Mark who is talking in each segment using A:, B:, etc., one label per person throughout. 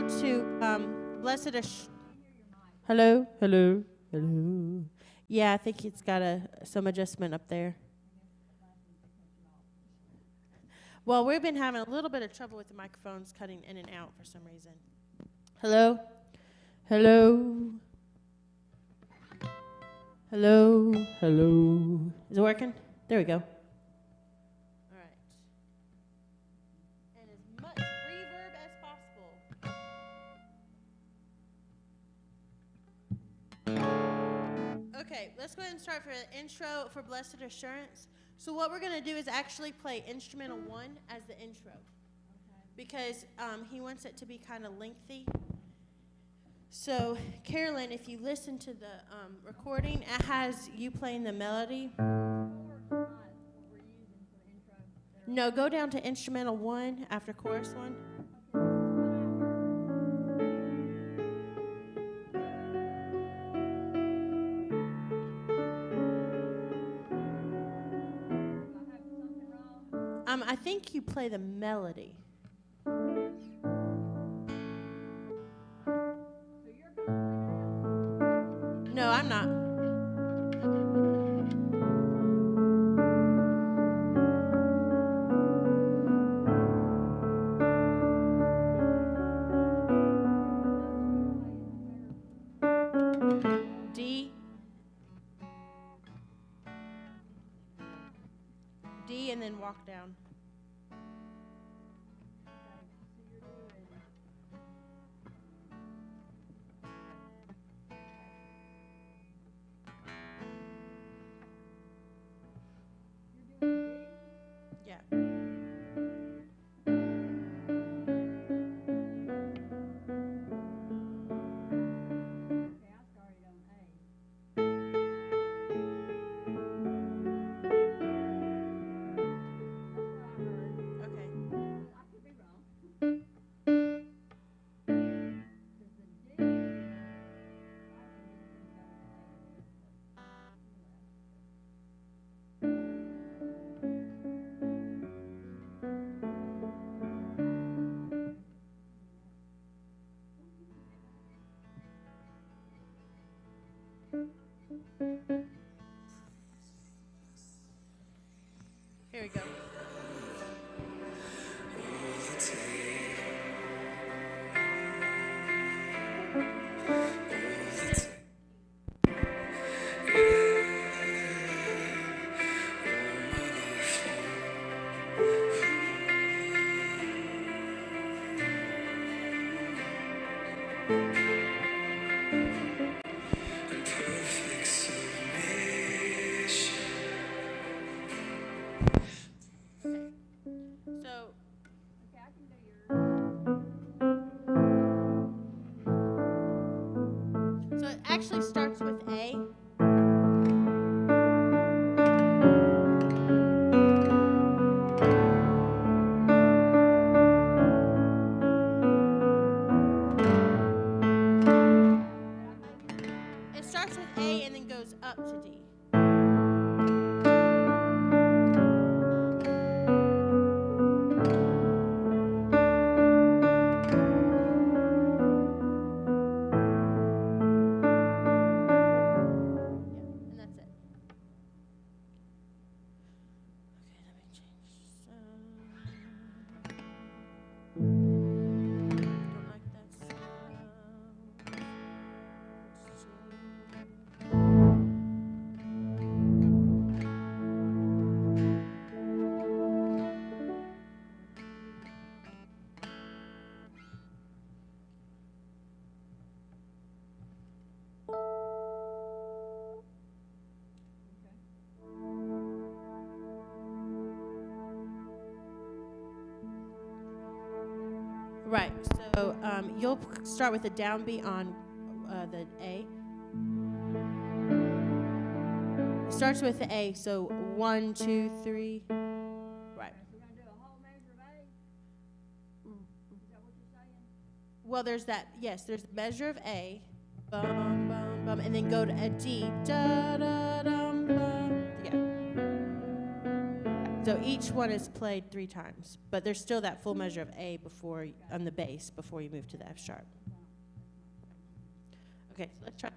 A: go to Blessed Hello, hello, hello. Yeah, I think it's got some adjustment up there. Well, we've been having a little bit of trouble with the microphones cutting in and out for some reason. Hello, hello, hello, hello. Is it working? There we go. All right. And as much reverb as possible. Okay, let's go ahead and start for the intro for Blessed Assurance. So what we're going to do is actually play instrumental 1 as the intro. Okay. Because he wants it to be kind of lengthy. So, Carolyn, if you listen to the recording, it has you playing the melody. No, go down to instrumental 1 after chorus 1. I think you play the melody. No, I'm not. D, and then walk down. Here we go. So it actually starts with A. It starts with A and then goes up to D. Right, so you'll start with a downbeat on the A. It starts with the A, so 1, 2, 3. Right. So we're going to do a whole measure of A? Is that what you're saying? Well, there's that, yes, there's the measure of A, bum, bum, bum, and then go to a D, da, da, dum, bum. Yeah. So each one is played 3 times, but there's still that full measure of A before on the bass before you move to the F sharp. Okay, so let's try.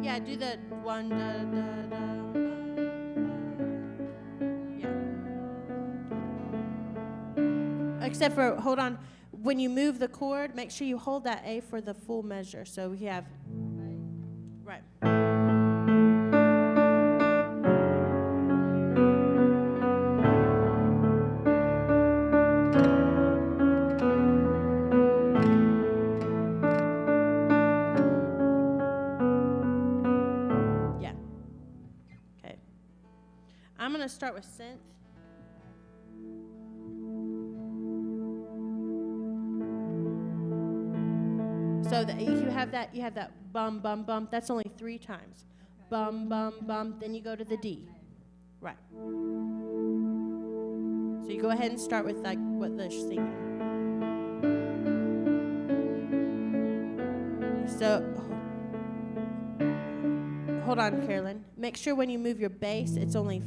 A: Yeah, do the 1 da da da. Yeah. Except for, hold on, when you move the chord, make sure you hold that A for the full measure. So we have, right. Yeah. Okay. I'm going to start with synth. So that you have that bum, bum, bum. That's only 3 times. Bum, bum, bum. Then you go to the D. Right. So you go ahead and start with like what they're singing. So hold on, Carolyn. Make sure when you move your bass, it's only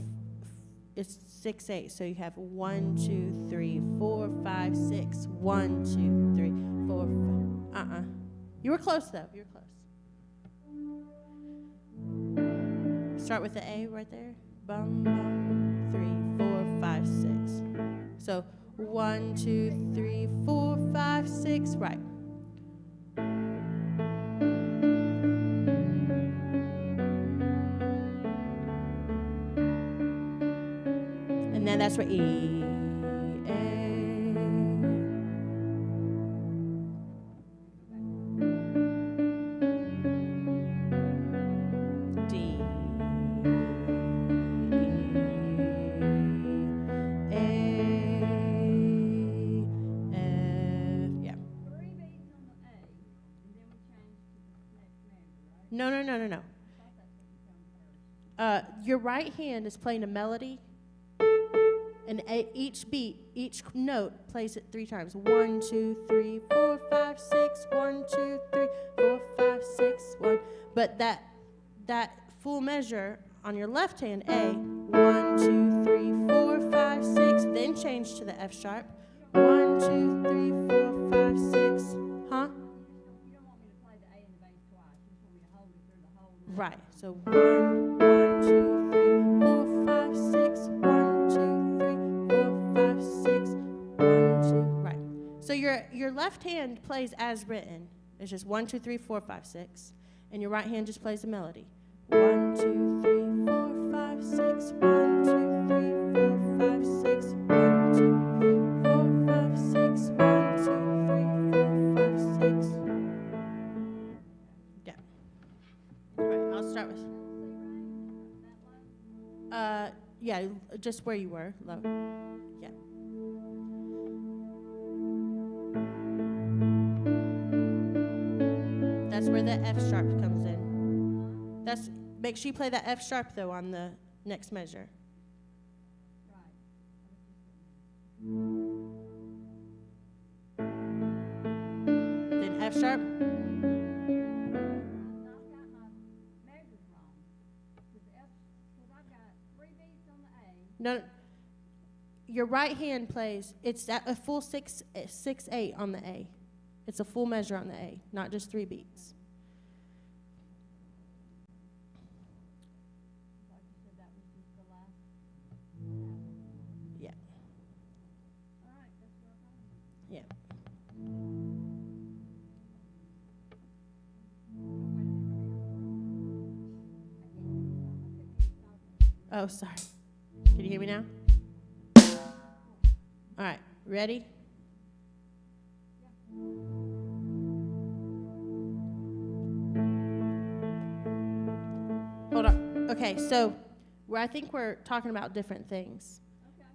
A: it's 6/8. So you have 1, 2, 3, 4, 5, 6. 1, 2, 3, 4, 5. You were close, though. You were close. Start with the A right there. Bum, bum, 3, 4, 5, 6. So 1, 2, 3, 4, 5, 6. Right. And then that's where E. No. Your right hand is playing a melody, and each beat, each note plays it 3 times. 1, 2, 3, 4, 5, 6. 1, 2, 3, 4, 5, 6. 1. But that full measure on your left hand, A. 1, 2, 3, 4, 5, 6. Then change to the F sharp. 1, 2, 3, 4, 5, 6. Huh? Right. So 1, 2, 3, 4, 5, 6. 1, 2, 3, 4, 5, 6. 1, 2. Right. So your left hand plays as written. It's just 1, 2, 3, 4, 5, 6, and your right hand just plays the melody. 1, 2, 3, 4, 5, 6. 1, 2, 3, 4, 5, 6. 1, 2, 4, 5, 6. 1, 2, 3, 4, 5, 6. Yeah. All right, I'll start with. Yeah, just where you were, low. Yeah. That's where the F sharp comes in. Make sure you play that F sharp though on the next measure. Then F sharp. No, your right hand plays. It's at a full 6/8 on the A. It's a full measure on the A, not just 3 beats. Yeah. Yeah. Oh, sorry. Can you hear me now? All right, ready? Hold on. Okay, so I think we're talking about different things. Okay.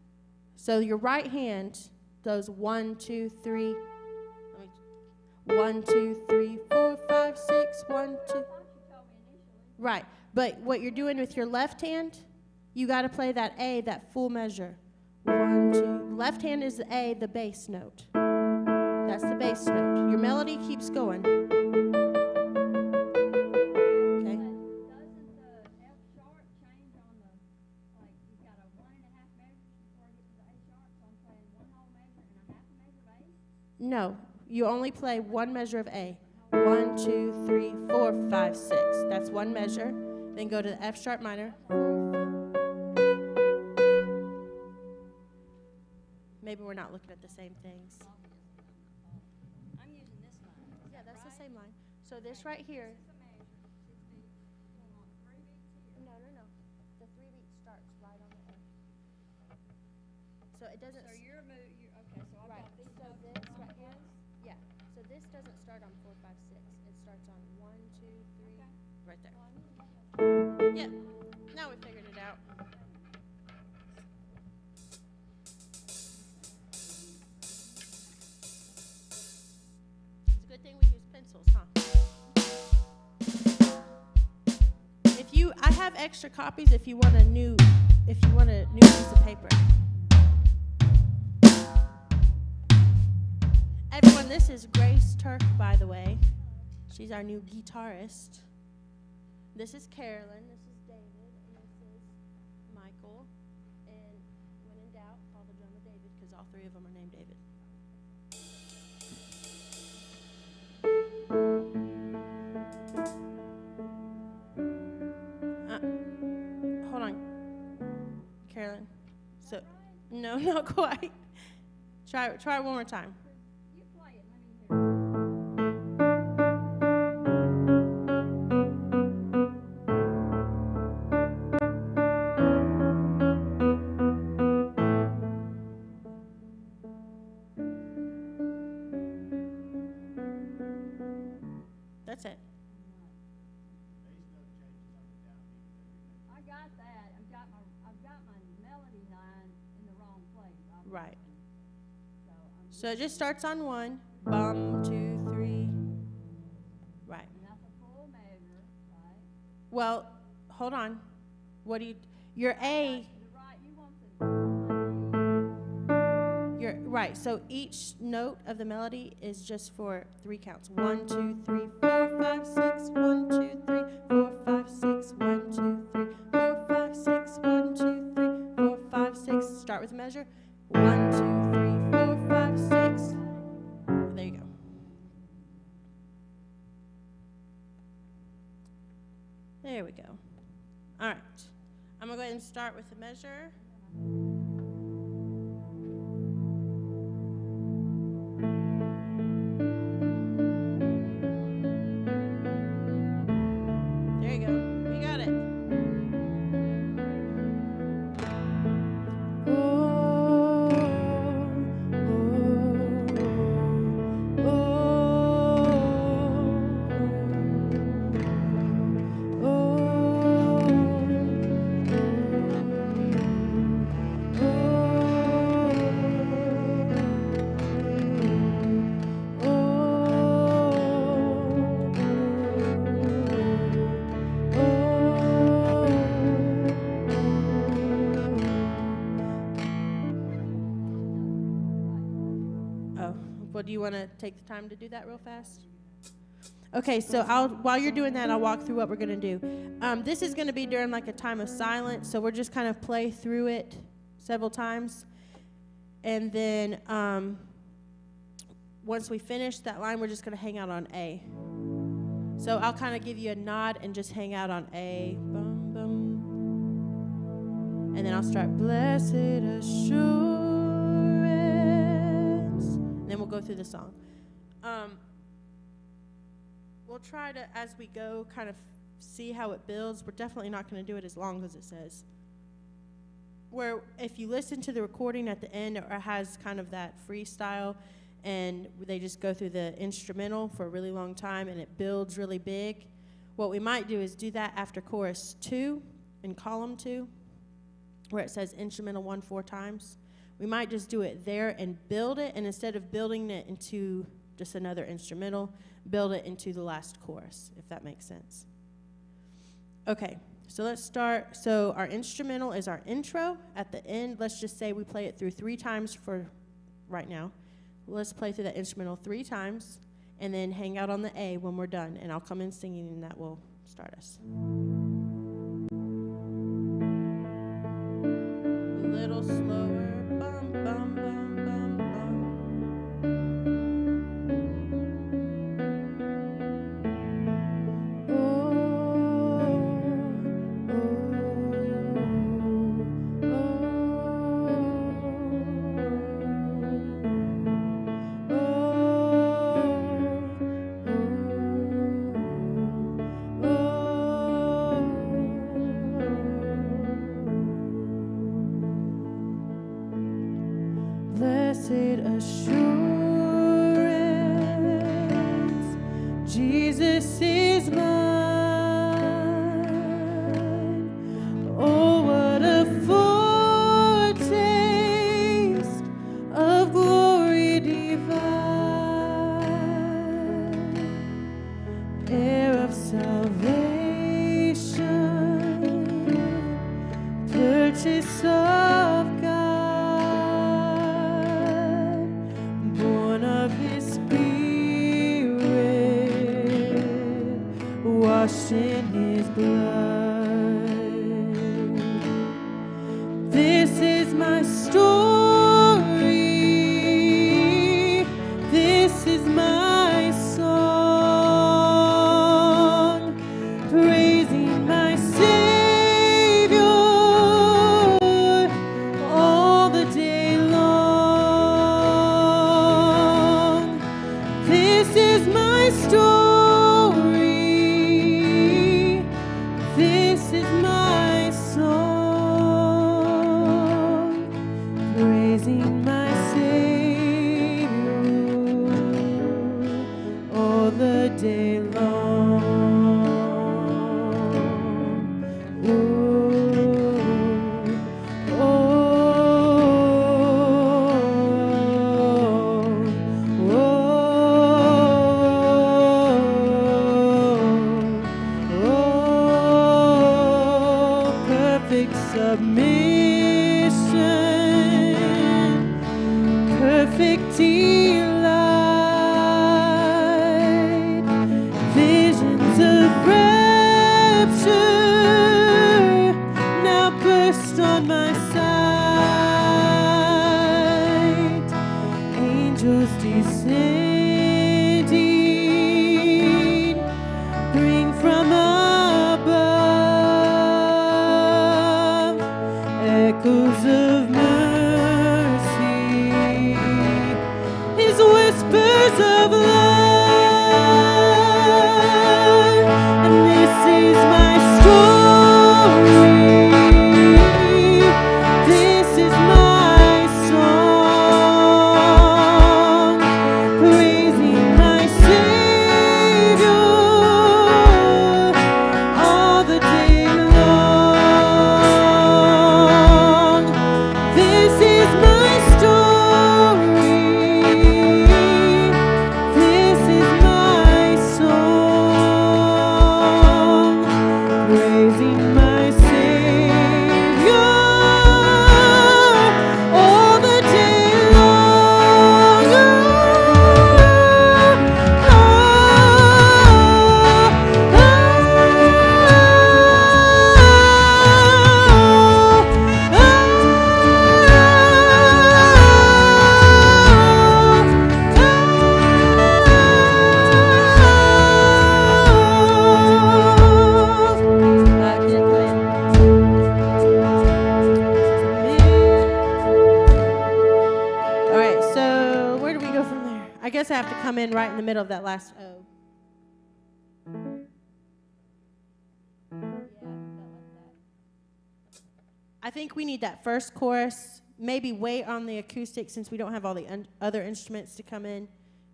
A: So your right hand goes 1, 2, 3. 1, 2, 3, 4, 5, 6. 1, 2. Right, but what you're doing with your left hand, you got to play that A, that full measure. 1, 2. left hand is the A, the bass note. That's the bass note. Your melody keeps going. Okay.
B: Doesn't the F sharp change on the, like, you've got a 1.5 measures before it gets to the A sharp, so I'm playing one whole measure and a half a measure of A?
A: No, you only play one measure of A. 1, 2, 3, 4, 5, 6. That's one measure. Then go to the F sharp minor. Maybe we're not looking at the same things.
B: I'm using this line.
A: Yeah, that's the same line. So this right here. No. The 3 beat starts right on the F. So it doesn't.
B: So you're okay, so I've
A: Right.
B: got these
A: So
B: notes
A: this
B: on
A: right
B: the
A: here.
B: plus.
A: Yeah. So this doesn't start on 4, 5, 6. It starts on 1, 2, 3.
B: Okay.
A: Right there. Yeah. Now we figured it out. It's a good thing we use pencils, huh? I have extra copies if you want a new piece of paper. Everyone, this is Grace Turk, by the way. She's our new guitarist. This is Carolyn. This is David, and this is Michael. And when in doubt, call the drummer David, because all three of them are named David. Hold on, Carolyn. So, no, not quite. Try it one more time.
B: You play it, let me hear it.
A: That's it.
B: I got that. I've got my melody line in the wrong place.
A: Right.
B: So
A: So it just starts on 1. Bum, 2, 3. Right.
B: and that's a full measure, right?
A: Well, hold on. What do you? Your A.
B: The right, you want the
A: Your right. So each note of the melody is just for 3 counts. 1, 2, 3, 4, 5, 6. 1, 2, 3, 4, 5, 6. 1, 2, 3, 4, 5, 6. 1, 2, 3, 4, 5, 6. Start with a measure. 1, 2, 3, 4, 5, 6. There you go. There we go. All right. I'm going to go ahead and start with the measure. There you go. You got it. Well, do you want to take the time to do that real fast? Okay, so while you're doing that, I'll walk through what we're going to do. This is going to be during like a time of silence, so we're just kind of play through it several times. And then once we finish that line, we're just going to hang out on A. So I'll kind of give you a nod and just hang out on A. Bum, bum. And then I'll start, blessed assurance. And then we'll go through the song. We'll try to, as we go, kind of see how it builds. We're definitely not going to do it as long as it says. Where if you listen to the recording at the end, it has kind of that freestyle, and they just go through the instrumental for a really long time, and it builds really big. What we might do is do that after chorus 2 in column 2, where it says instrumental 1 4 times. We might just do it there and build it, and instead of building it into just another instrumental, build it into the last chorus, if that makes sense. Okay, So let's start. So our instrumental is our intro. At the end, let's just say we play it through 3 times for right now. Let's play through the instrumental 3 times, and then hang out on the A when we're done, and I'll come in singing, and that will start us. A little slower. Bum, bum, bum, bum, Blessed assurance, Jesus is mine. Oh, what a foretaste of glory divine, heir of salvation, purchase of washed in his blood. This is my story. This is my song, praising my Savior all the day long. This is my story. This is my song, praising my Savior all the day long. Submission, perfect delight, visions of rapture now burst on my sight, angels descending, bring from above echoes of mercy, his whispers of love, and this is my story. This is my song, praising my Savior all the day long. This is my story. This is my song, praising my Savior all the day long. All right, so where do we go from there? I guess I have to come in right in the middle of that last O. I think we need that first chorus, maybe wait on the acoustic since we don't have all the other instruments to come in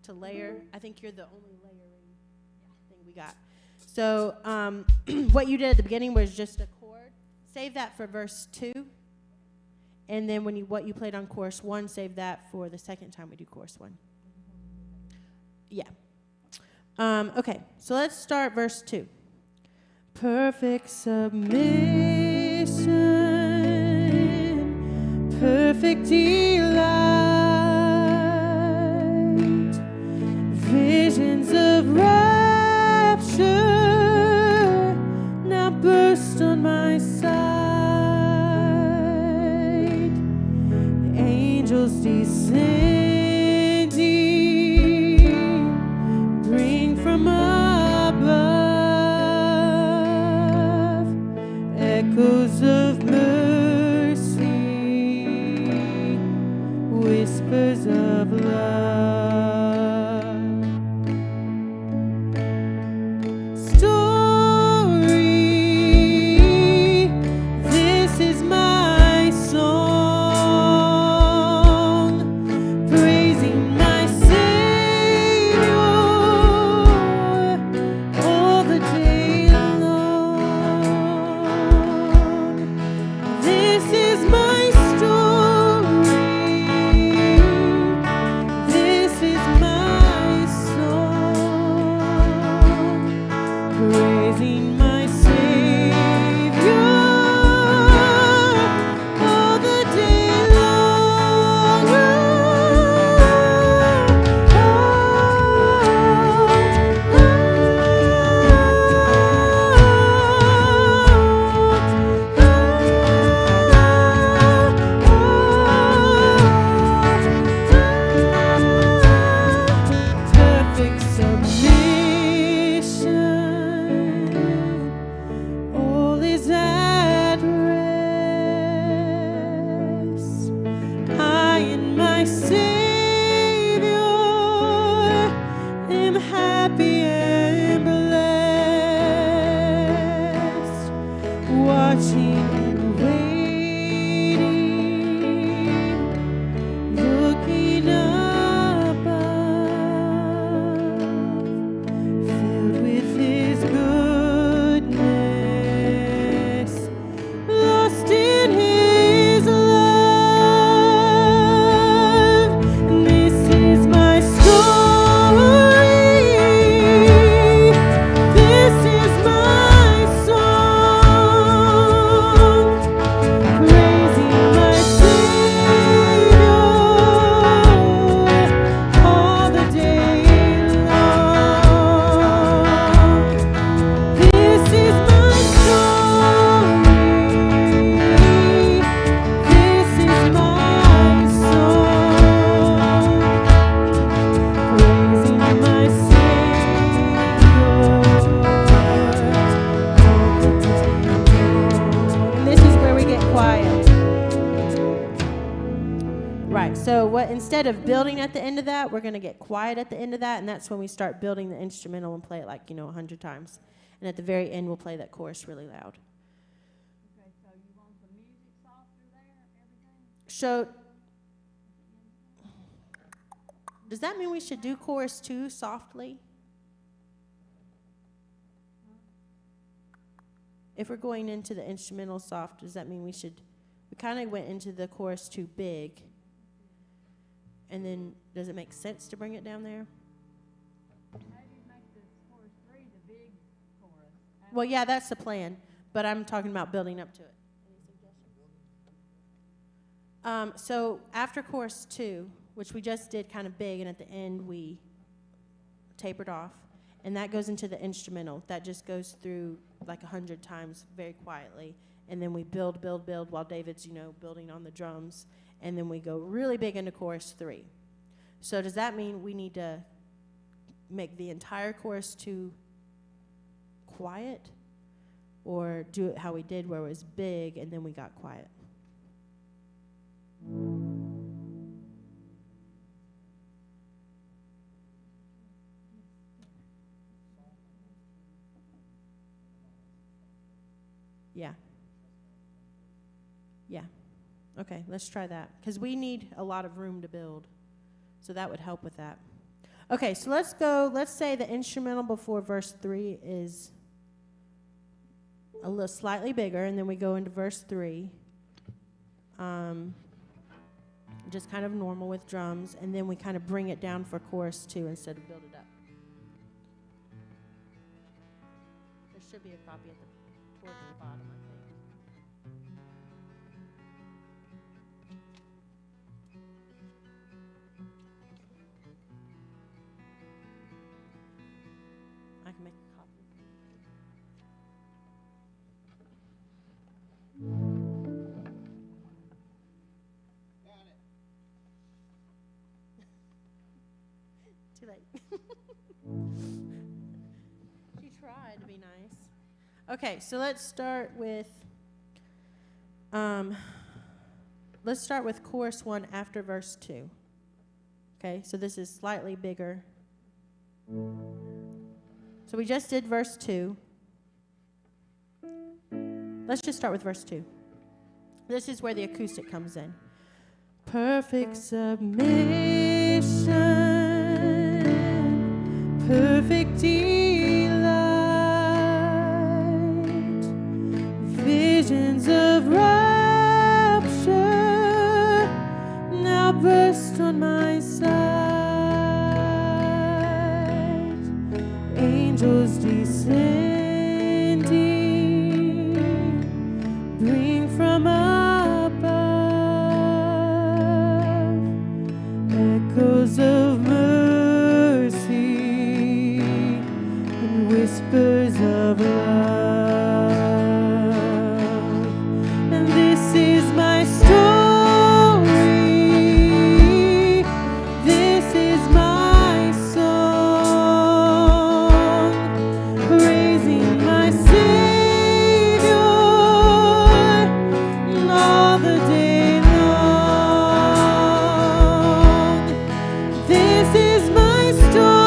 A: to layer. I think you're the only layering thing we got. So what you did at the beginning was just a chord. Save that for verse 2. And then what you played on chorus 1, save that for the second time we do chorus 1. Yeah. Okay, so let's start verse 2. Perfect submission, perfect delight, visions of rapture now burst on my sight, angels descending, bring from above echoes of mercy, whispers of love. Story, this is my song, praising my Savior all the day long. This is my story. This is my song, praising my Savior all the day long. Perfect submission, all is at rest. I and my Savior am happy and blessed, watching and waiting, looking above, filled with His goodness, lost in His love. This is my story. This is my song, praising my Savior all the day long. This is my story. This is my song, praising my Savior all the day long. And this is where we get quiet. Right, so instead of building at the end of that, we're going to get quiet at the end of that, and that's when we start building the instrumental and play it like, 100 times. And at the very end, we'll play that chorus really loud.
B: Okay, so you want the music softer there, everything?
A: So, does that mean we should do chorus 2 softly? If we're going into the instrumental soft, does that mean we kind of went into the chorus 2 big. And then, does it make sense to bring it down there?
B: Maybe make this chorus 3 the big chorus.
A: Well, yeah, that's the plan, but I'm talking about building up to it. Any suggestions? So after chorus 2, which we just did kind of big, and at the end we tapered off, and that goes into the instrumental. That just goes through like 100 times very quietly, and then we build while David's, building on the drums, and then we go really big into chorus 3. So does that mean we need to make the entire chorus 2 quiet, or do it how we did where it was big and then we got quiet? Yeah. Okay, let's try that, because we need a lot of room to build, so that would help with that. Okay, so let's say the instrumental before verse 3 is a little slightly bigger, and then we go into verse 3, just kind of normal with drums, and then we kind of bring it down for chorus 2 instead of build it up. should be a copy at the towards the bottom, I think. I can make a copy. Too late. She tried to be nice. Okay, so let's start with chorus 1 after verse 2. Okay, so this is slightly bigger. So we just did verse 2. Let's just start with verse 2. This is where the acoustic comes in. Perfect submission, perfect delight, visions of rapture now burst on my sight. Angels descending, bring from above echoes of mercy and whispers of love. And this is my story, this is my song, praising my Savior all the day long. This is my story,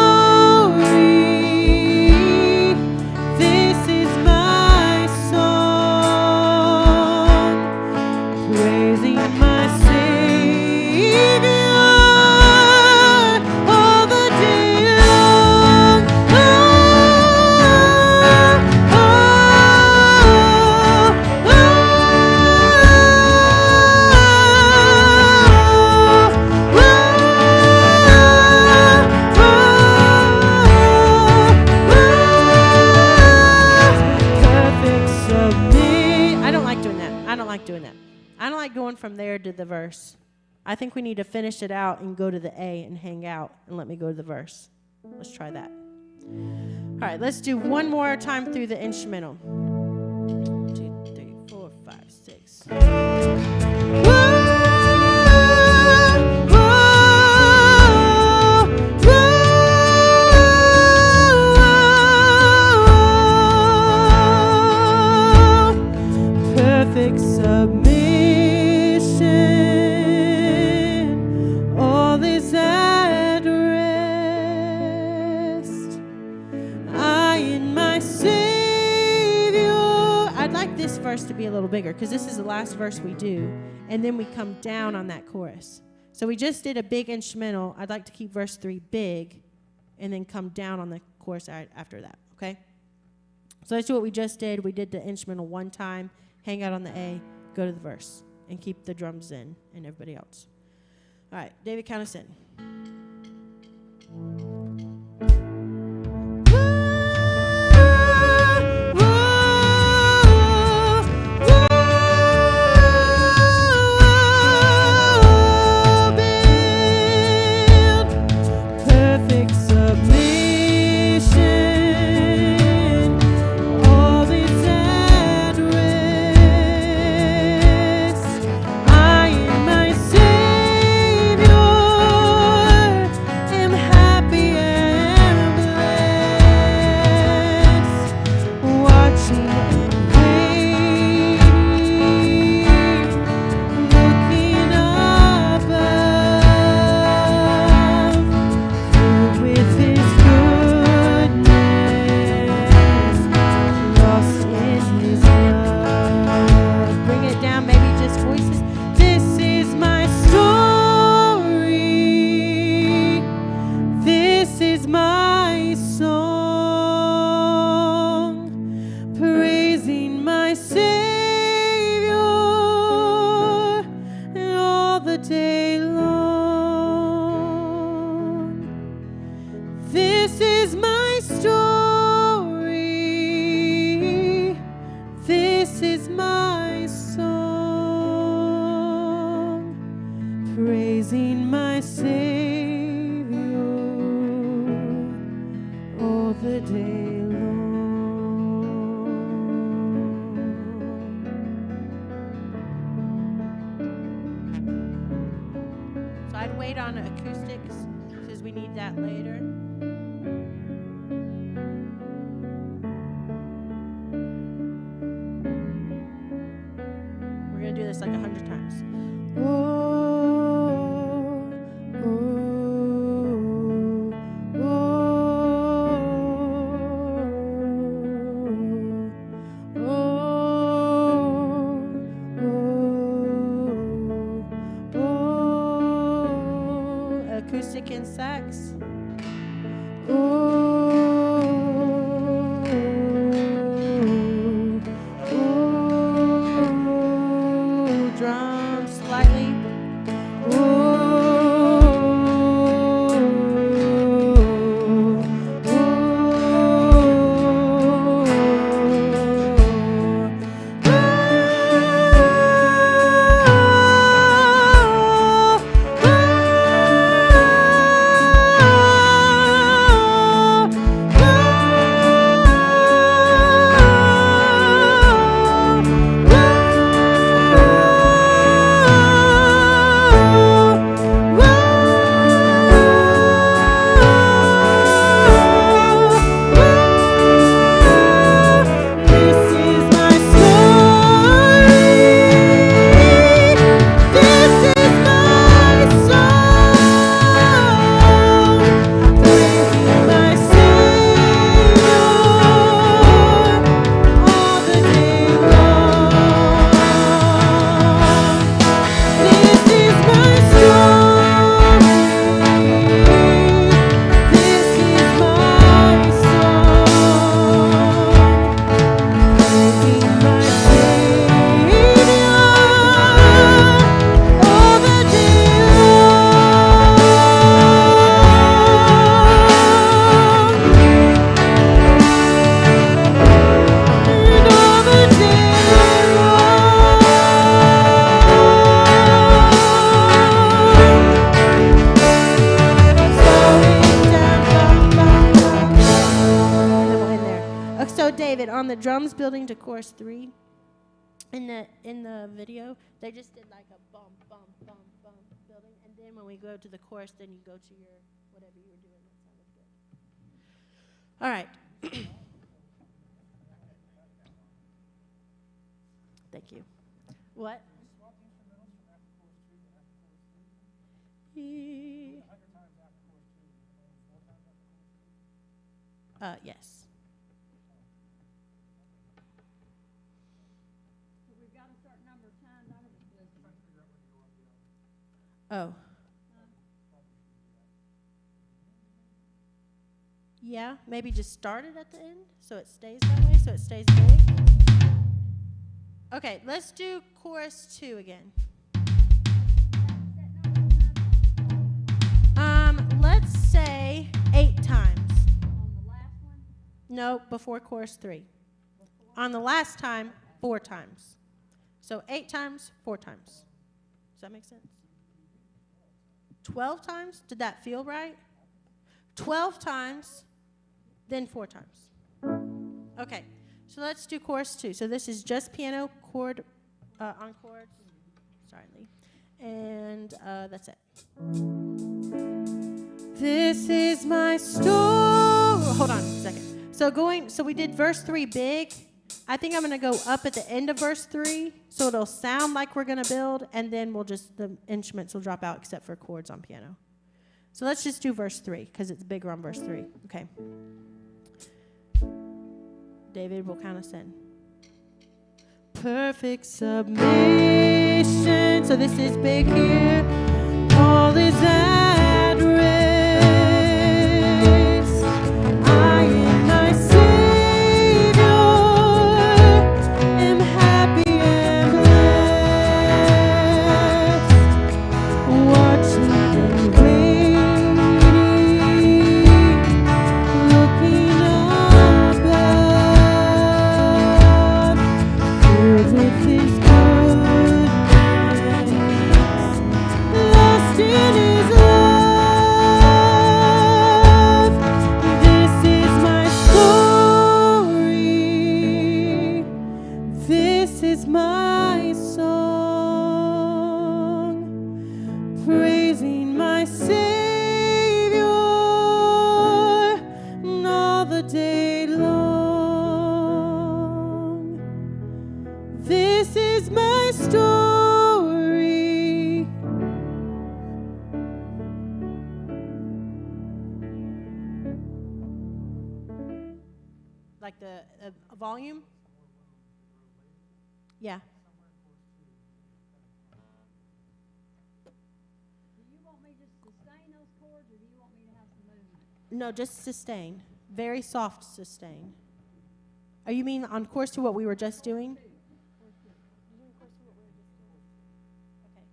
A: this is my song, praising my Savior all the day long. Perfect submission. I don't like doing that. I don't like doing that. I don't like going from there to the verse. I think we need to finish it out and go to the A and hang out and let me go to the verse. Let's try that. All right, let's do one more time through the instrumental. 2, 3, 4, 5, 6. Perfect submission, all is at rest. I and my Savior. I'd like this verse to be a little bigger because this is the last verse we do, and then we come down on that chorus. So we just did a big instrumental. I'd like to keep verse 3 big and then come down on the chorus after that, okay? So let's do what we just did. We did the instrumental one time, hang out on the A, go to the verse, and keep the drums in and everybody else. All right, David, count us in. Perfect submission, all is at rest. I am my Savior, am happy is my song, praising my Savior all the day long. So I'd wait on acoustics because we need that later. We're going to do this like 100 times. Acoustic and sax. Drums slightly. On the drums building to chorus 3 in the video, they just did like a bump, bump, bump, bump building, and then when we go to the chorus, then you go to your whatever you were doing. That sounded good. All right. Thank you. What? Yes. Oh. Yeah, maybe just start it at the end so it stays that way, so it stays big. Okay, let's do chorus 2 again. Let's say 8 times.
B: On the last one?
A: No, before chorus 3. On the last time, 4 times. So 8 times, 4 times. Does that make sense? 12 times? Did that feel right? 12 times, then 4 times. Okay, so let's do chorus 2. So this is just piano, chord, on chords. Sorry, Lee. And that's it. This is my story. Hold on a second. So we did verse 3 big. I think I'm going to go up at the end of verse 3, so it'll sound like we're going to build, and then the instruments will drop out except for chords on piano. So let's just do verse 3, because it's bigger on verse 3. Okay. David will count us in. Perfect submission. So this is big here. All is at rest. I am my Savior, am happy and blessed, watching and waiting, looking above, filled with is my story. Like the volume? Yeah.
B: Do you want me just to sustain those chords, or do you want me to have some movement?
A: No, just sustain. Very soft sustain. Oh, you mean on course to what we were just doing? Okay.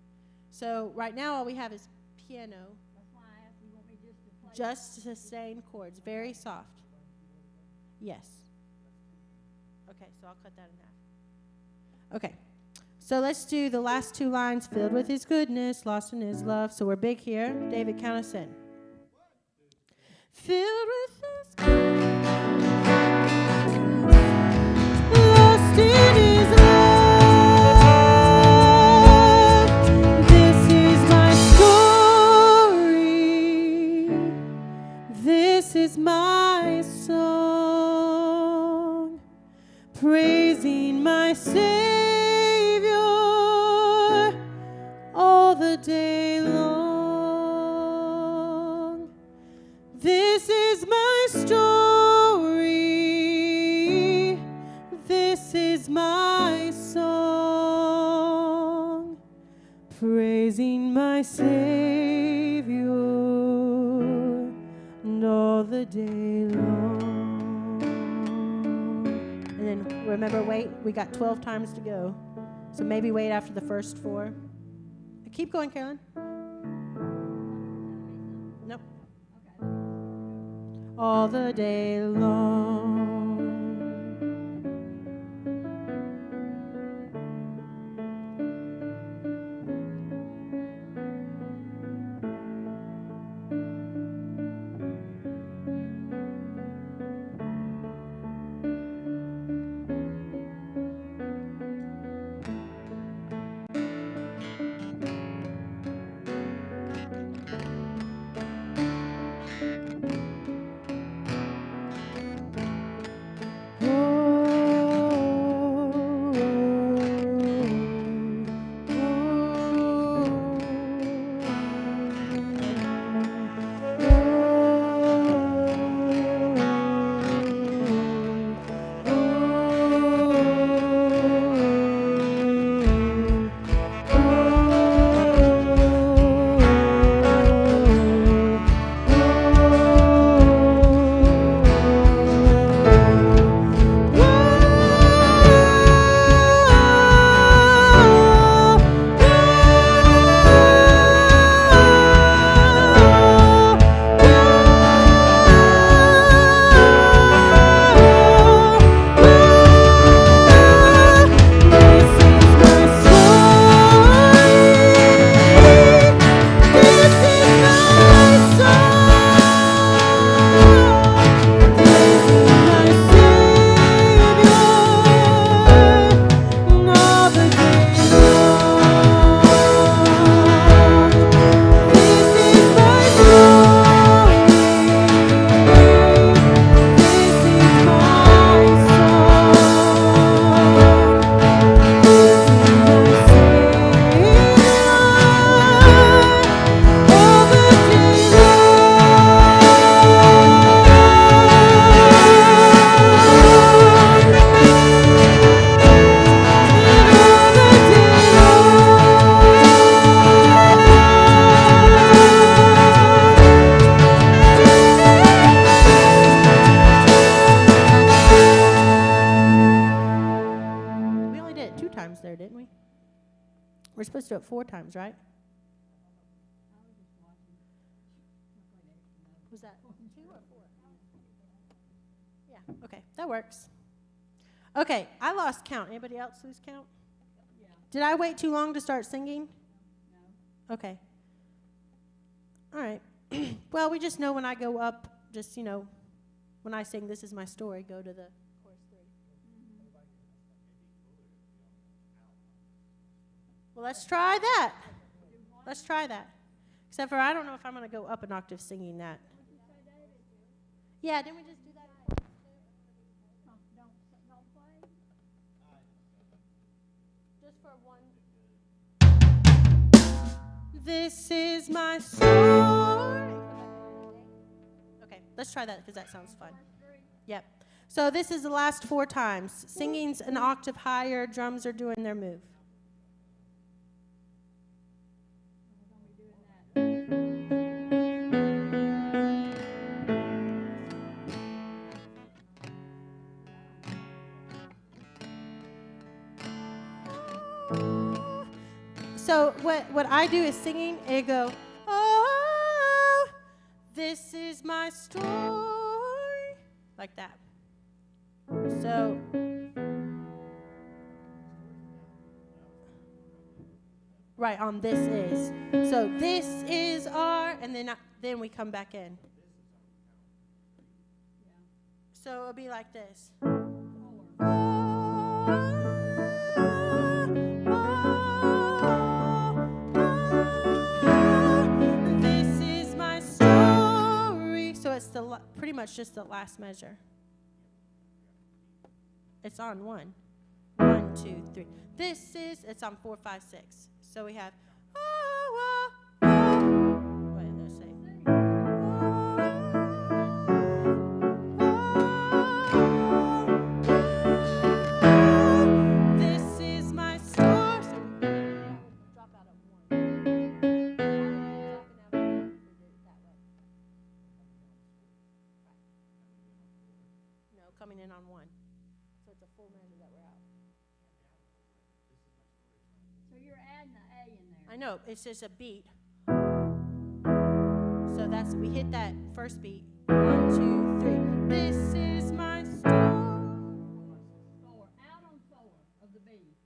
A: So right now all we have is piano.
B: That's why I asked, you want me just to play?
A: Just sustain chords. Very soft. Yes. Okay, so I'll cut that in half. Okay. So let's do the last two lines. Filled with his goodness, lost in his love. So we're big here. David, count us in. Filled with his goodness, lost in his love. This is my story. This is my song, praising my Savior all the day long. This is my story. This is my song, praising my Savior all the day long. And then remember, wait, we got 12 times to go. So maybe wait after the first 4. Keep going, Carolyn. Nope.
B: Okay.
A: All the day long. We're supposed to do it 4 times, right? Was that 2 or 4? Yeah, okay, that works. Okay, I lost count. Anybody else lose count?
B: Yeah.
A: Did I wait too long to start singing?
B: No.
A: Okay. All right. Well, we just know when I go up, just, when I sing This Is My Story, go to the chorus 3. Well, let's try that. Let's try that. Except for I don't know if I'm going to go up an octave singing that. Yeah, didn't we just do that?
B: Don't play?
A: Just for one. This is my story. Okay, let's try that because that sounds fun. Yep. So this is the last 4 times. Singing's an octave higher. Drums are doing their move. So what I do is singing, and go, oh, this is my story, like that. So, right on this is. So this is our, and then we come back in. So it'll be like this. It's pretty much just the last measure. It's on 1. 1, 2, 3. It's on 4, 5, 6. So we have. Wait, let's see. This is my story. So we drop out at 1. Coming in on 1. So it's a full measure that we're out.
B: So you're adding the A in there.
A: I know, it's just a beat. So we hit that first beat. 1, 2, 3. This is my story.
B: 4. Out on 4 of the B.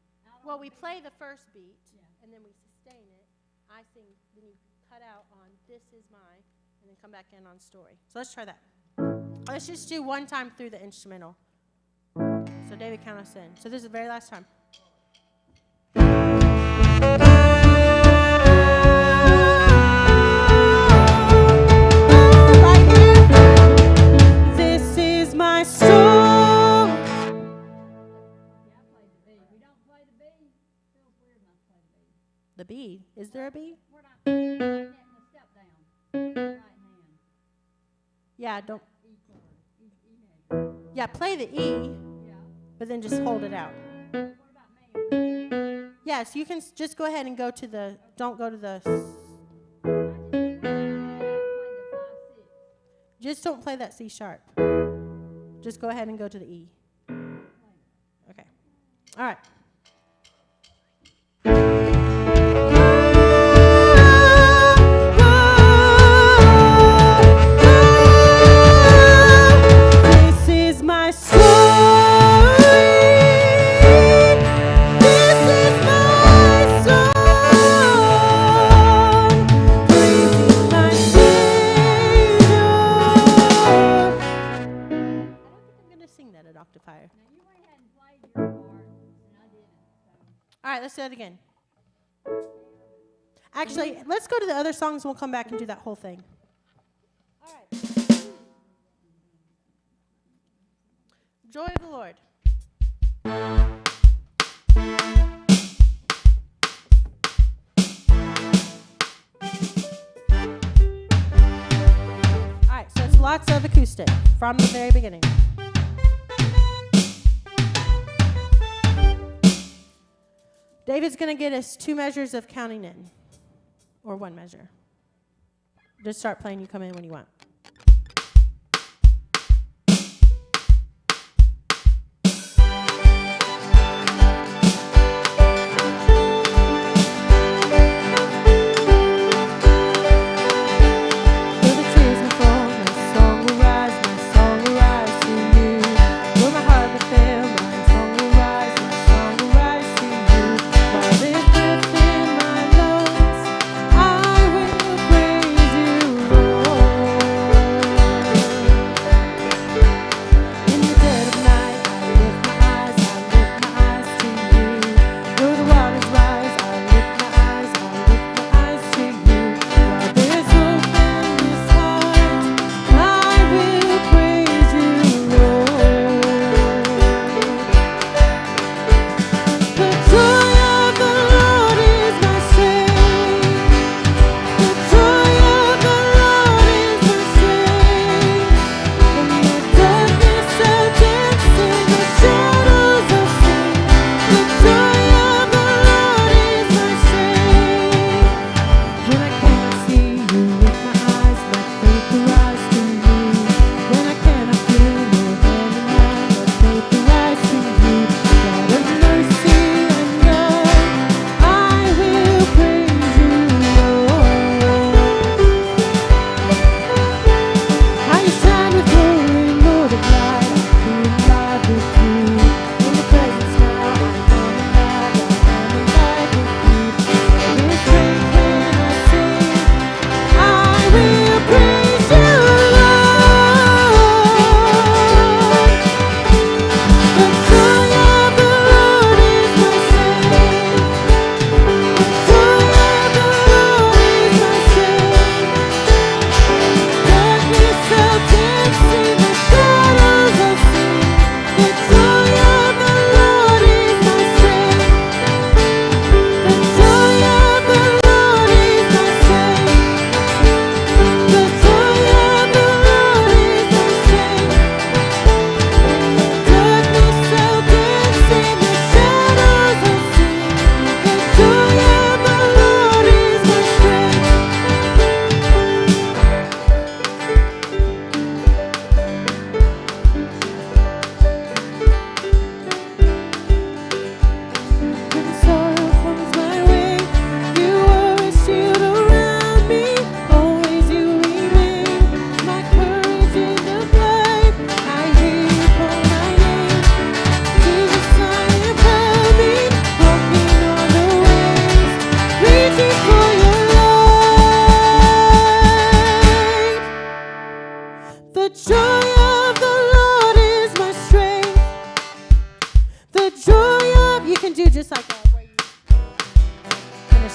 A: Well, we play the first beat, and then we sustain it. I sing, then you cut out on this is mine, and then come back in on story. So let's try that. Let's just do 1 time through the instrumental. So David, count us in. So this is the very last time. Right here. This is my story.
B: Yeah, I played the B. We don't play the B. Feels weird not to play the B.
A: The B. Is there a B?
B: We're not getting the step down. Right hand.
A: Yeah, don't.
B: E chord. E major.
A: Yeah, play the E,
B: Yeah.
A: but then just hold it out.
B: What about me?
A: Yes, you can just go ahead and go to the, don't go to the, just don't play that C sharp. Just go ahead and go to the E. Okay. All right. This is my story. This is my song. Praising my Savior. I don't think I'm going to sing that at octave higher.
B: Now you went ahead and played your part, and I didn't. So.
A: All right, let's do it again. Actually, let's go to the other songs and we'll come back and do that whole thing. All right. Joy of the Lord. All right, so it's lots of acoustic from the very beginning. David's going to get us 2 measures of counting in, or 1 measure. Just start playing, you come in when you want.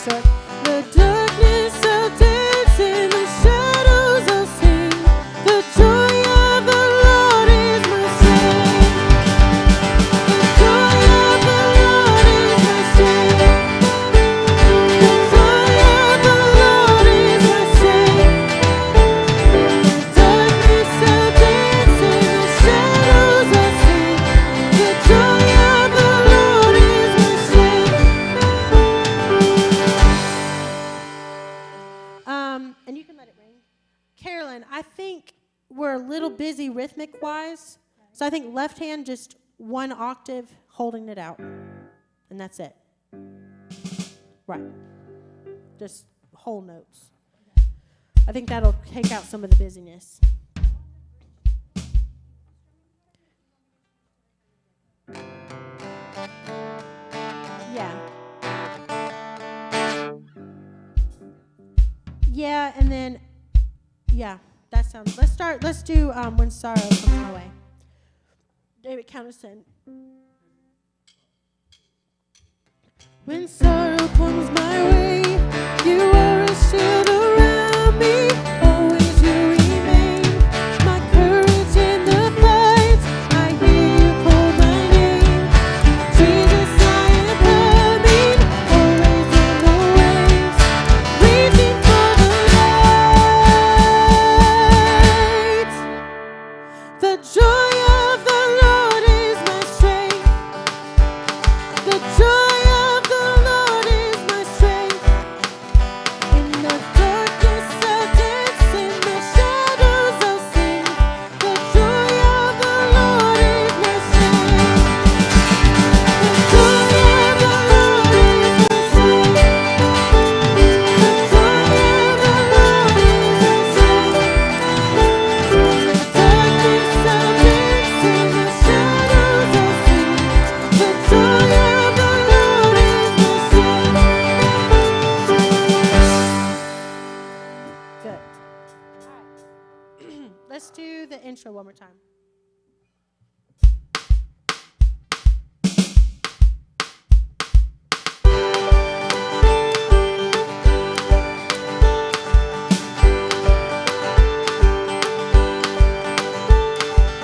A: short. The darkness will dance in the shadows will sing. The joy of the Lord is my strength. The joy of the Lord is my strength. The joy of the Lord is my strength. The darkness will dance in the shadows will sing. The joy of the Lord is my strength. And you can let it ring. Carolyn, I think we're a little busy rhythmic-wise, so I think left hand just one octave holding it out, and that's it. Right. Just whole notes. I think that'll take out some of the busyness. Yeah. Yeah, and then, yeah, that sounds, let's do When Sorrow Comes My Way. David, count us in. When sorrow comes my way, you are a shield around me. Always you remain my courage in the fight. I hear you call my name. Jesus, I am coming, always in the waves, waiting for the light. The joy of the Lord is my strength. The joy of the Lord is my strength. In the darkness I'll dance, in the shadows I'll sing. The joy of the Lord is my strength. The joy of the Lord is my strength. The joy of the Lord is my strength. In the darkness I'll dance, in the shadows I'll sing. The joy of the Lord is my strength. Good. All right. Let's do the intro one more time.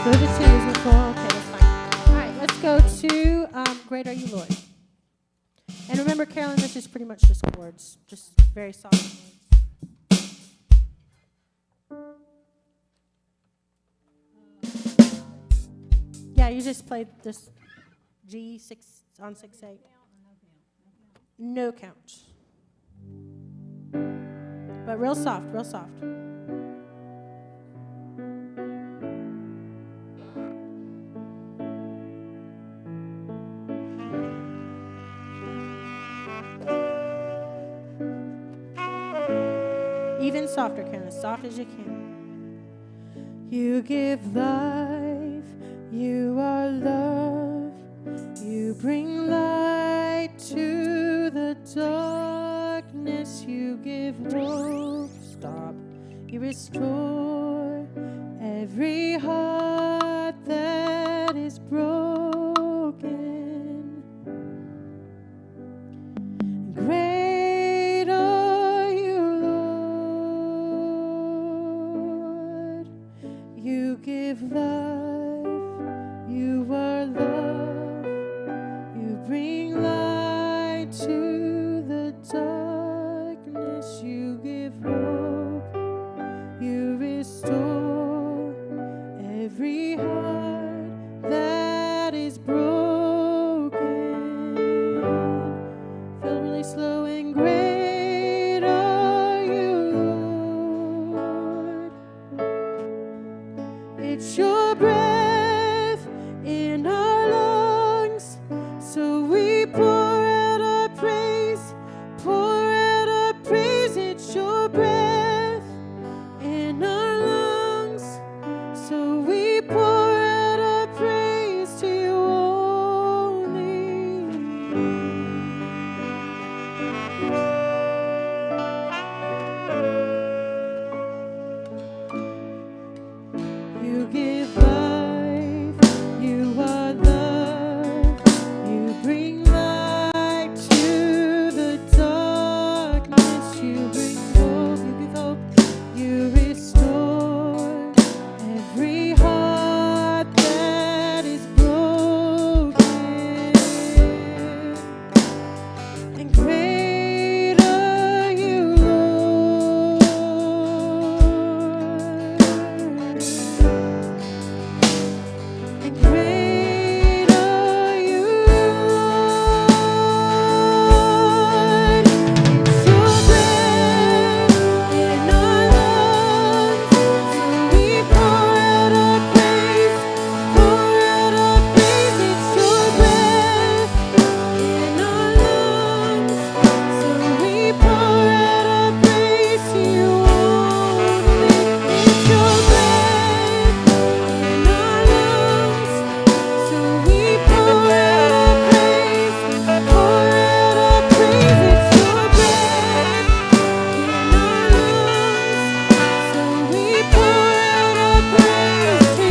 A: Go to twos, Nicole. Okay, that's fine. All right, let's go to Great Are You, Lord. And remember, Carolyn, this is pretty much just chords, just very soft chords. Yeah, you just played this G6 on 6/8. No count. But real soft, real soft. Even softer, Karen, as soft as you can. You give life, you are love, you bring light to the darkness, you give hope, stop, you restore every heart that is broken. Great are you, Lord. You give life, you are love, you bring light to the darkness, you give hope, you restore every heart that is broken. Feel really slow and great are you, Lord. It's your breath in our lungs, so we pour out our praise, pour out our praise. It's your breath in our lungs, so we pour out our praise to you only. You give life, you are love, you bring light to the darkness, And great are you, Lord. And great are you, Lord. It's your breath in our lungs, so we pour out our praise, pour out our praise. It's your breath in our lungs, so we pour out our praise to you only. It's your breath in our lungs, so we pour out our praise, pour out our praise. It's your breath in our lungs, so we pour out our praise to you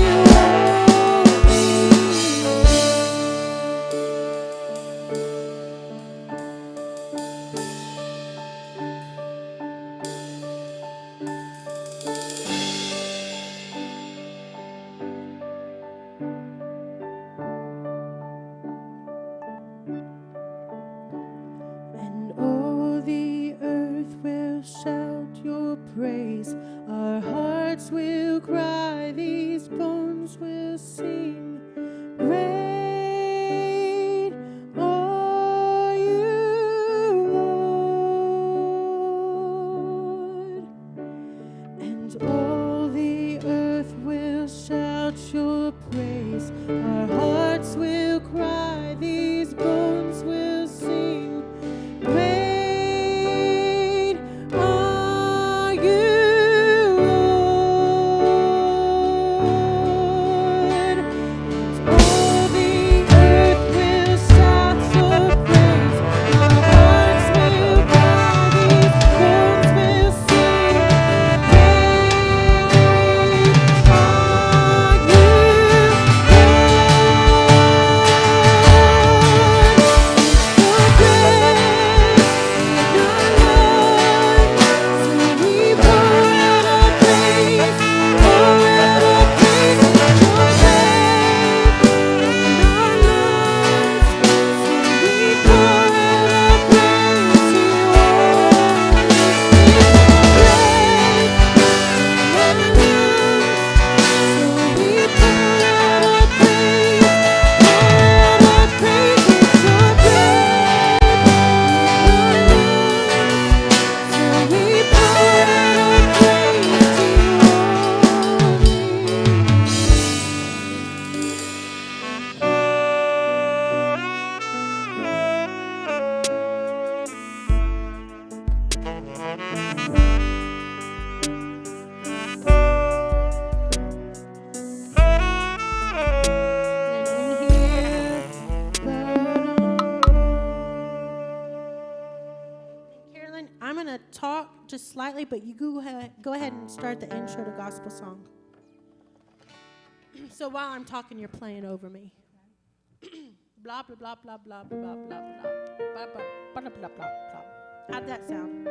A: And all the earth will shout your praise. Our hearts will cry, these bones will sing. Great are you, Lord. And all the earth will shout your praise. Our hearts will cry, these bones will sing. Great are you, Lord. And all the earth will shout your praise. Our hearts will cry, these bones will sing. Carolyn, I'm going to talk just slightly, but you go ahead and start the intro to gospel song. So while I'm talking, you're playing over me. Blah, blah, blah, blah, blah, blah, blah, blah, blah, blah, blah, blah, blah, blah. How'd that sound?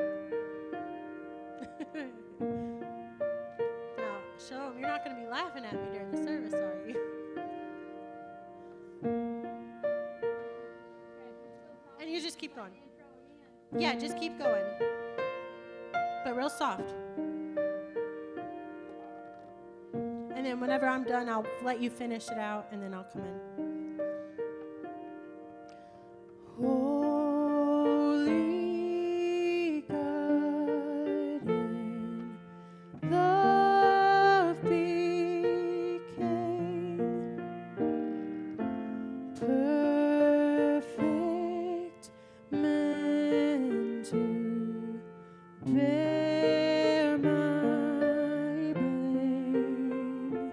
A: Now, Shalom, you're not going to be laughing at me during the service, are you? And you just keep going. Yeah, just keep going. But real soft. And then whenever I'm done, I'll let you finish it out, and then I'll come in. Holy God, in love became perfect man to bear my blame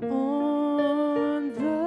A: on the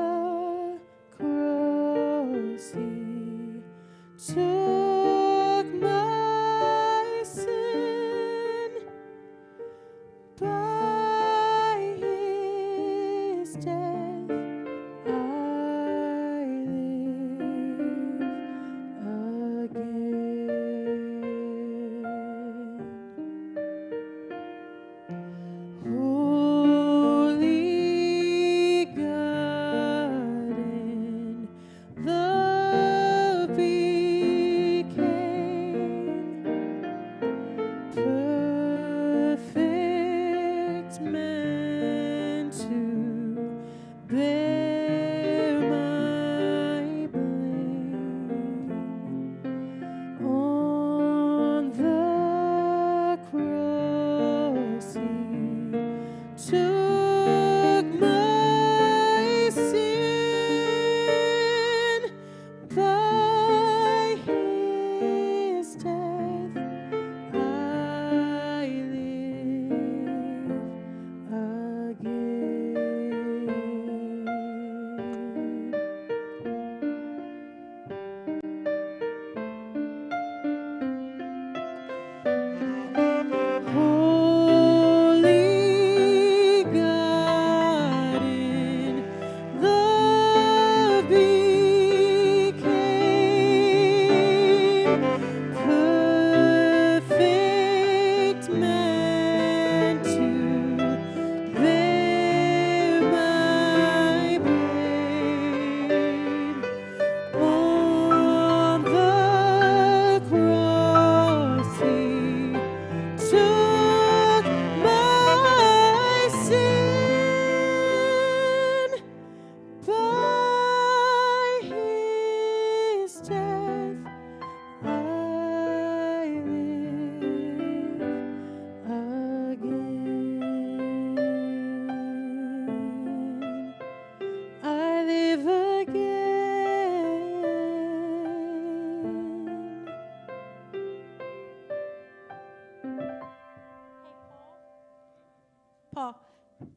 A: Paul,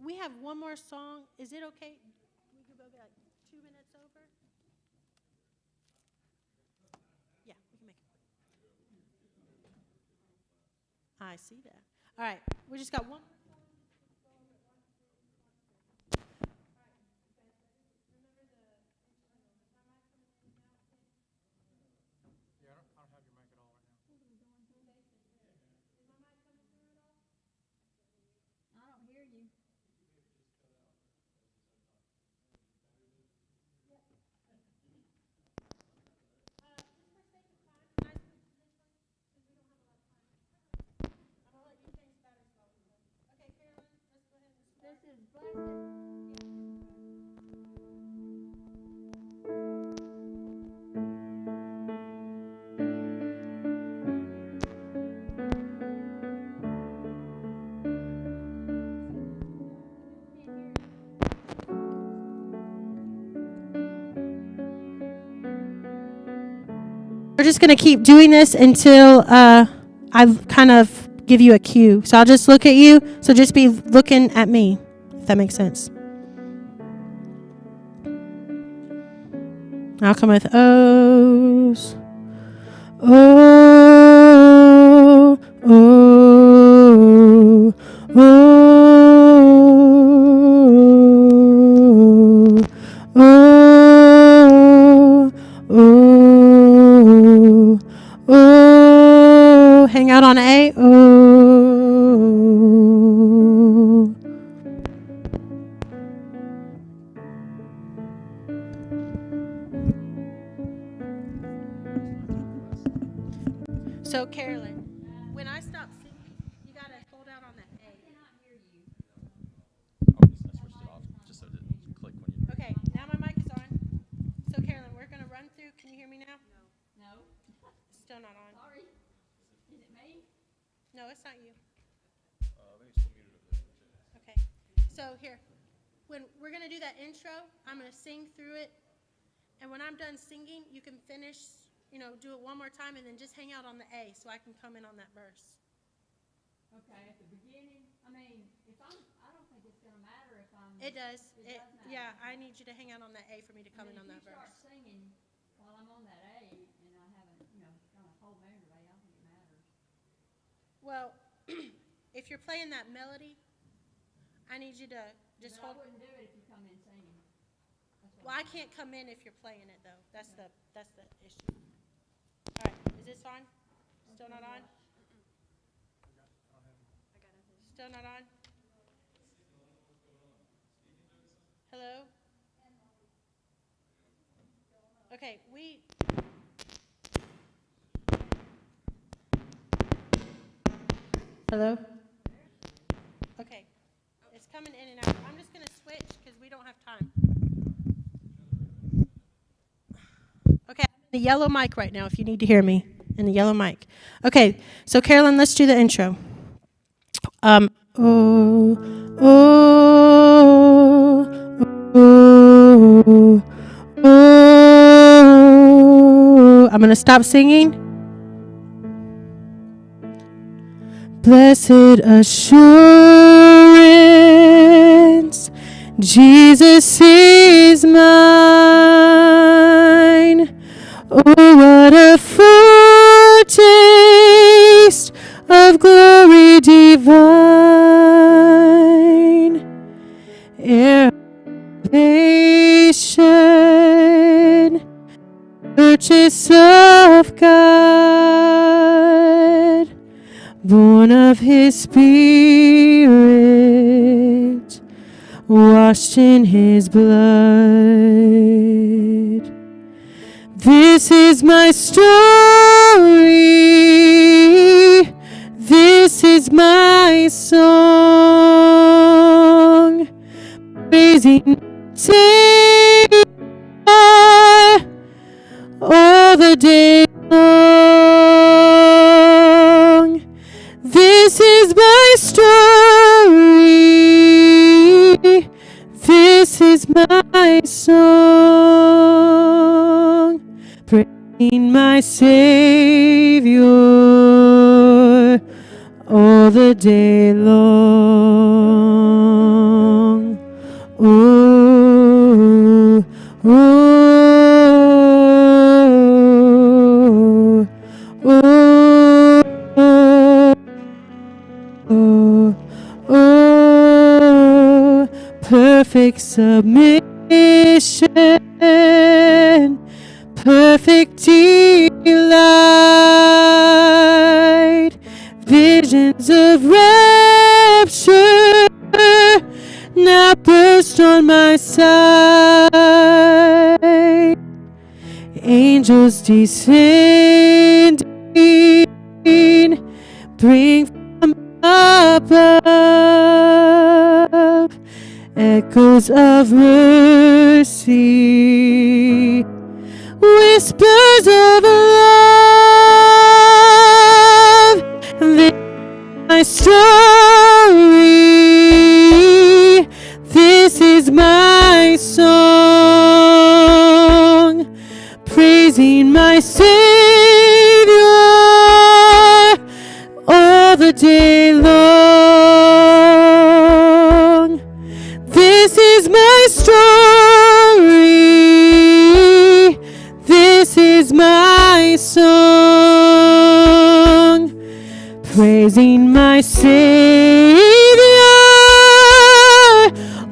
A: we have one more song. Is it okay? We could go like 2 minutes over? Yeah, we can make it. I see that. All right, we just got one.
B: I don't hear you. This is blessed.
A: We're just going to keep doing this until I kind of give you a cue. So I'll just look at you. So just be looking at me, if that makes sense. I'll come with O's. Oh, oh, oh, oh, oh, oh. Hang out on A. Oh. So, Carolyn, when I stop singing, you got to hold out on that A.
B: I cannot hear you.
C: Oh, I switched it off just so it didn't click when you.
A: Okay, now my mic is on. So, Carolyn, we're going to run through. Can you hear me now?
B: No.
A: Still not on.
B: Sorry. Is it me?
A: No, it's not you.
C: Maybe still muted over there.
A: Okay. So, here. When we're going to do that intro, I'm going to sing through it. And when I'm done singing, you can finish, do it one more time and then just hang out on the A so I can come in on that verse.
B: Okay, at the beginning, I don't think it's gonna matter if I'm.
A: It does.
B: It does matter.
A: Yeah, I need you to hang out on that A for me to come in on that
B: If you start
A: verse.
B: singing while I'm on that A and I haven't, done a whole measure of A, I don't think it matters.
A: Well, if you're playing that melody, I need you to just
B: But I
A: hold.
B: wouldn't do it if you come in singing. That's what
A: Well, I
B: I'm
A: can't come in if you're playing it though. That's the issue. All right, is this on? Still not on? Still not on? Hello? Okay, Hello? Okay, it's coming in and out. I'm just gonna switch because we don't have time. Okay, I'm in the yellow mic right now if you need to hear me. In the yellow mic. Okay, so Carolyn, let's do the intro. Oh, I'm going to stop singing. Blessed assurance, Jesus is mine. Oh, what a foretaste of glory divine, ere salvation, purchase of God, born of His Spirit, washed in His blood. This is my story. This is my song. Praising Savior all the day long. This is my story. This is my song. Praising my Savior all the day long.
D: Ooh, ooh, ooh, ooh, ooh, perfect submission, perfect delight, visions of rapture now burst on my sight. Angels descending, bring from above echoes of mercy, whispers of love. This is my story. This is my song, praising my Savior all the day long. This is my story. This is my song, praising my Savior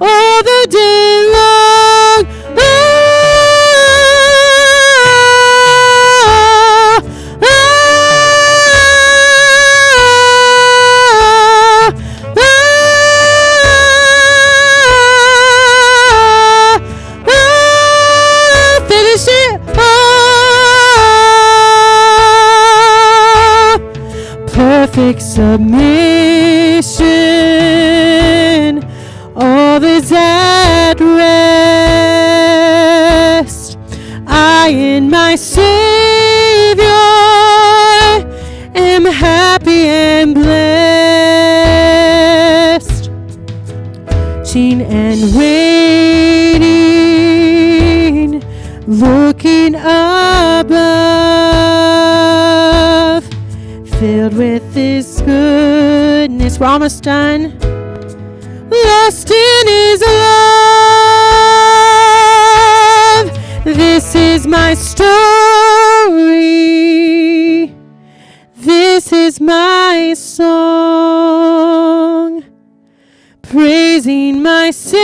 D: all the day long. Finish it. Perfect submission, all is at rest. I in my Savior am happy and blessed. Watching and waiting, looking above, filled with His goodness. We're almost done. Lost in His love. This is my story. This is my song, praising my Savior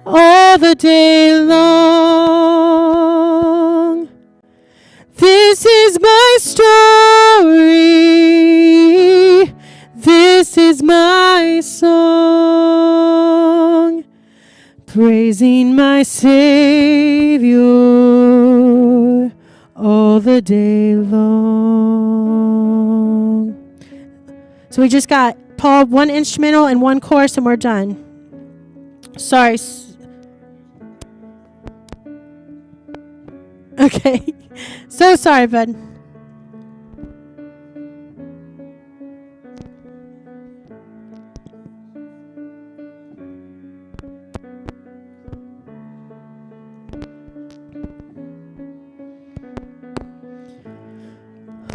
D: all the day long. This is my story. This is my song, praising my Savior all the day long. So we just got, Paul, one instrumental and one chorus, and we're done. Sorry. Okay. So sorry, bud.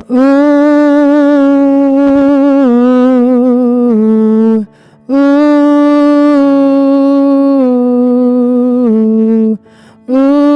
D: Ooh, ooh, ooh,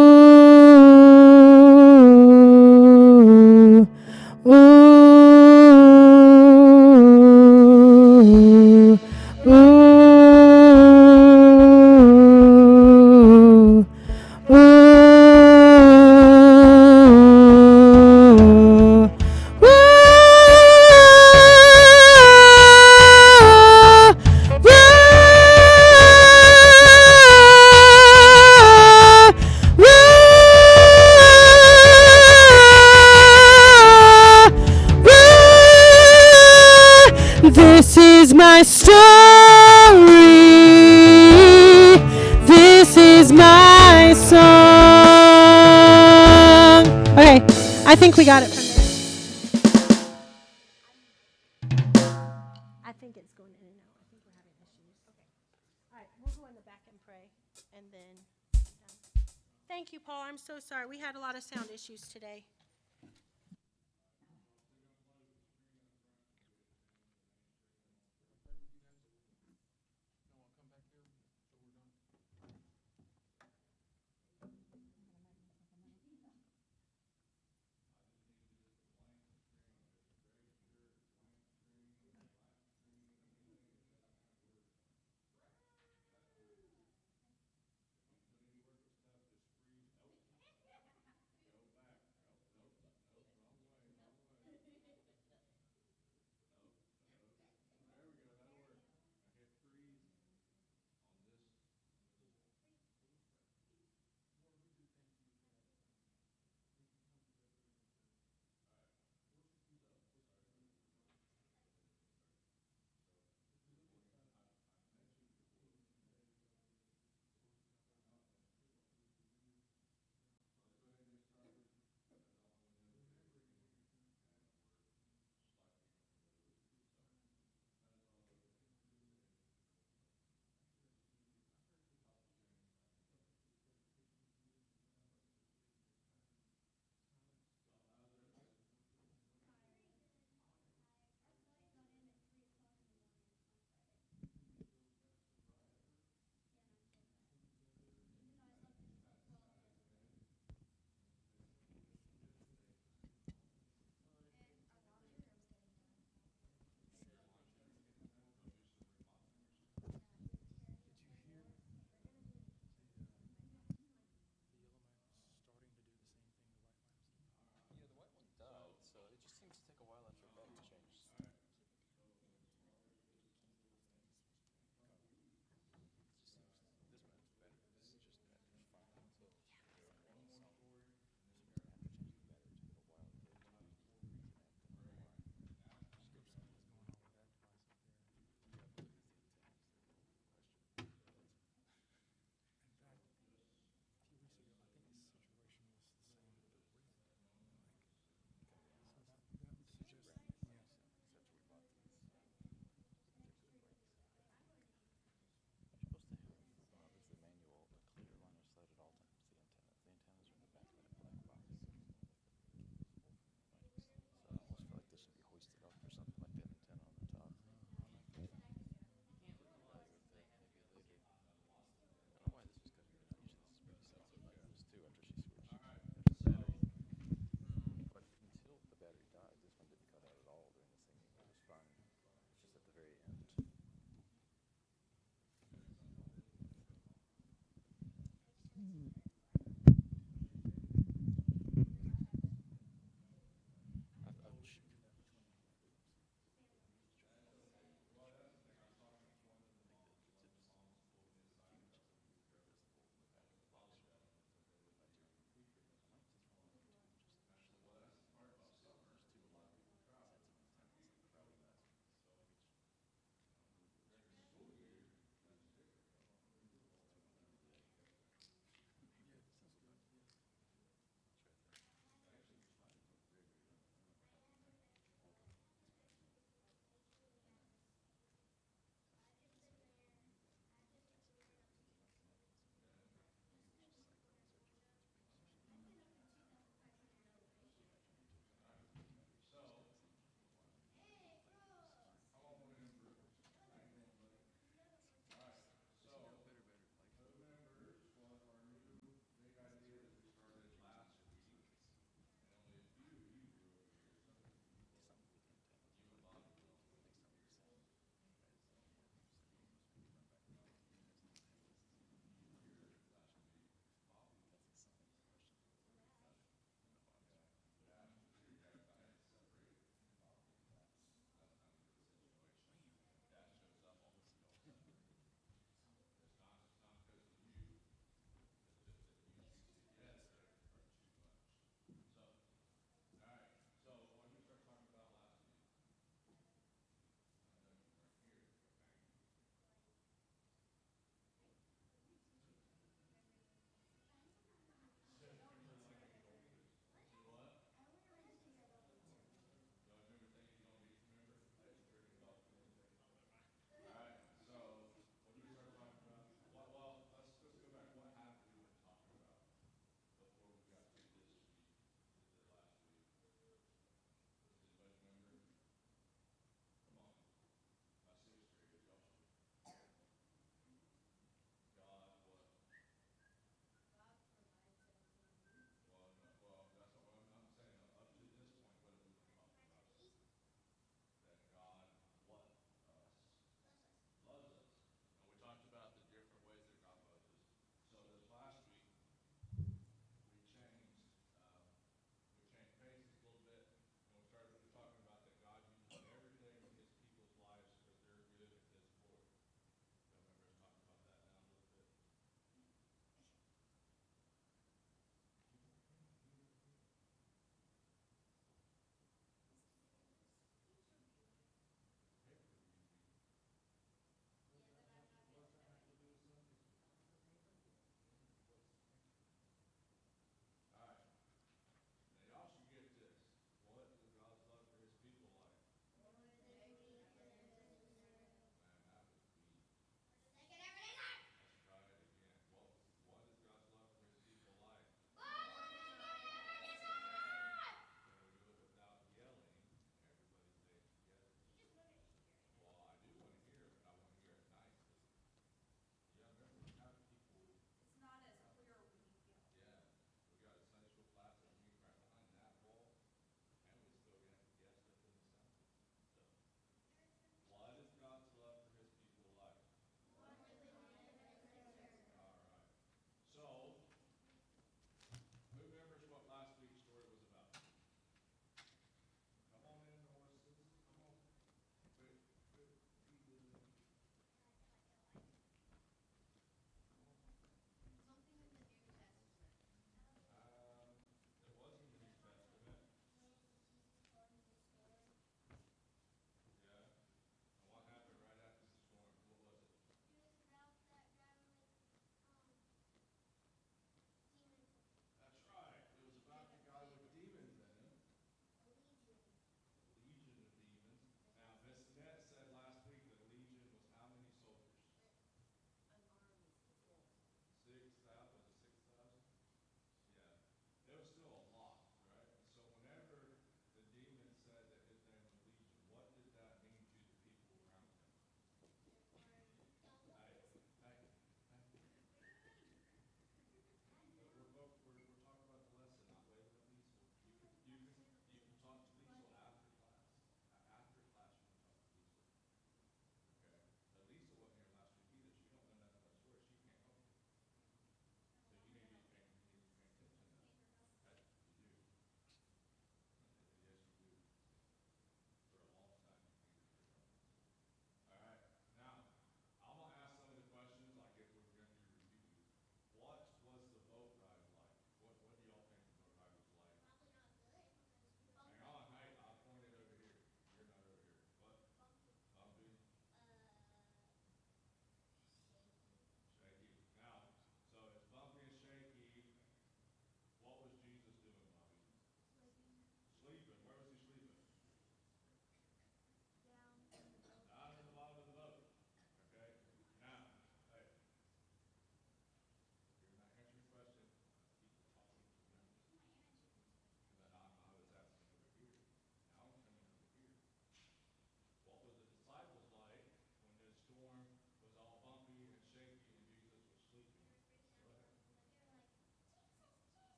D: This is my story. This is my song. Okay, I think we got it from there. I think it's going in and out. I think we're having issues. Okay. All right, we'll go in the back and pray, and then. Thank you, Paul. I'm so sorry. We had a lot of sound issues today.